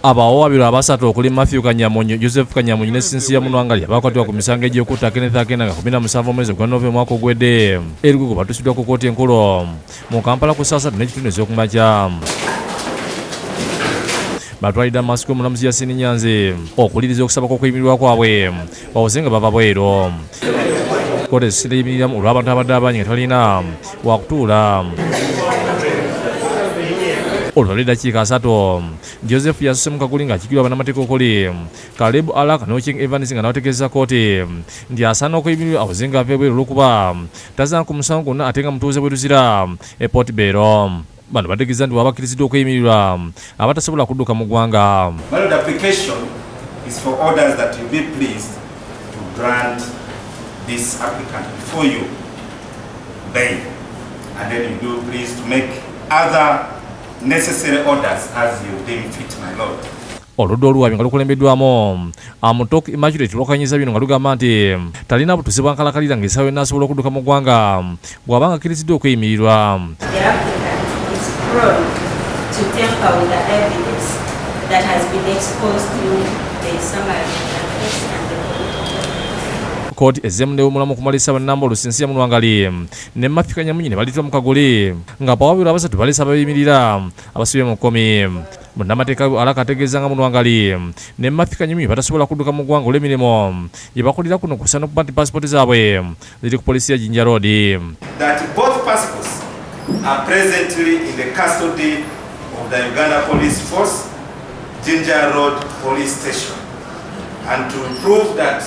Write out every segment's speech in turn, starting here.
Abawo babiri abasatu okuli Matthew Kanyamunyu, Joseph Kanyamunyu ne Cynthia Munwangali bakwatibwa ku misango egy'okutta Kenneth Akenda nga 17 mwezi gwa Novemba mwaka ogwedde. Erigugu batusiddwa ku kkooti enkulu mu Kampala ku saa 3 n'ekitundu ez'okumakya. Batwalidde Masiko Mulamuzi Yasin Nyanzi okuliriza okusaba kw'okuyimirirwa kwabwe bawoze nga bava bweru. Kkooti ezisinda yimiriramu olw'abantu abadde abangi nga talina wakutuula. Olwali dakiika 3 Joseph yasuse mu kaguli ng'akikirwa bannamateeka okuli Caleb Alaka n'Ochieng Evans nga n'abategeeza kkooti nti asaana okuyimirirwa awoze nga ava ebweru olw'okuba tazaana ku musango gwonna ate nga mutuuze bwe tuzira e Port Belo. Bano bategeeza nti bw'abakkiriziddwa okuyimirirwa abatasobola kudduka mu ggwanga. My application is for orders that you be pleased to grant this applicant before you bail, and then you do please to make other necessary orders as you deem fit, my lord. Oludda oluwabyo nga lukulembeddwamu Amutok Immaculate lwakanyiza bino nga lugamba nti talina butuuzi bwankalakalira ng'essaawa yonna asobola okudduka mu ggwanga bw'abanga akkiriziddwa okuyimirirwa. To tamper with the evidence that has been exposed through the summary and the Kkooti ezzeemu omulamu okumalisa bannamba Cynthia Munwangali ne Matthew Kanyamunyu ne balittwa mu kaguli nga babiri abasatu balesa abayimirira abasibye mu kkomi. Munnamateeka Alaka ategeeza nga Munwangali ne Matthew Kanyamunyu batasobola kudduka mu ggwanga olw'emirimu gye bakolera kuno kusa n'okuba nti paasipooti zaabwe ziri ku poliisi ya Jinja Road. That both passports are presently in the custody of the Uganda Police Force, Jinja Road Police Station. And to prove that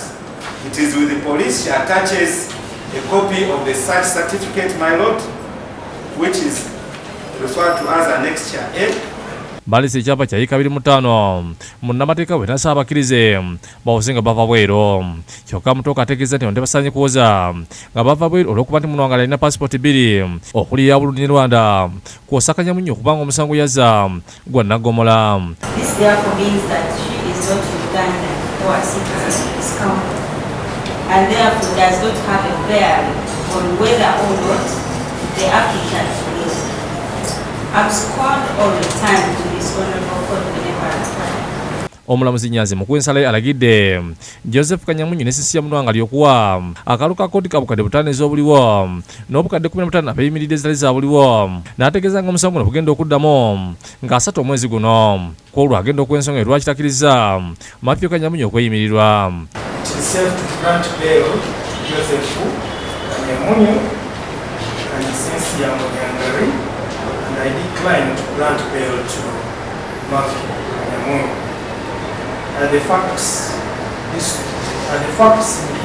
it is with the police, she attaches a copy of the search certificate, my lord, which is referred to as Annexure A. Balise ekyapa kya 225 munnamateeka bwe tanasaba abakkirize bawoze nga bava bweru. Kyokka Mutoka ategeeza nti tebasaanye kuwoza nga bava bweru olw'okuba nti Munwangali alina paasipooti 2 okuli eya Burundi ne Rwanda kwosa Kanyamunyu okubanga omusango yazza gwa Nnagomola. This therefore means that she is not Ugandan or a citizen of this country, and therefore does not have a bearing on whether or not the applicant is abscond or returned to this honorable court whenever required. Omulamuzi Nyanzi mu kwensala alagidde Joseph Kanyamunyu ne Cynthia Munwangali okuwa akalu ka kkooti ka bukadde 5 ez'obuliwo n'obukadde 15 abeeyimiridde ezitali za buliwo, n'ategeeza nga omusango guno bugenda okuddamu nga 3 omwezi guno kwolwo agenda okw'ensonga lwakitakkiriza Matthew Kanyamunyu okweyimirirwa. Joseph Kanyamunyu and Cynthia Munwangali, and I decline to grant bail to Matthew Kanyamunyu. The facts in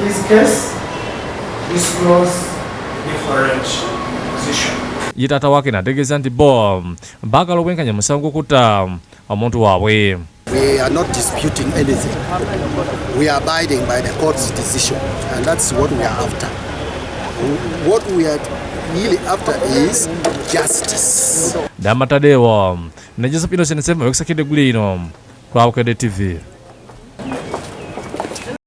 his case disclose different position. Ye taata waake n'ategeeza nti bo baagala obwenkanya musango okutta omuntu waabwe. We are not disputing anything. We are abiding by the court's decision, and that's what we are after. What we are really after is justice. Damatadewo ne Joseph Innocent Nsema wekisakidde eggulu lino kwa Bukedde TV.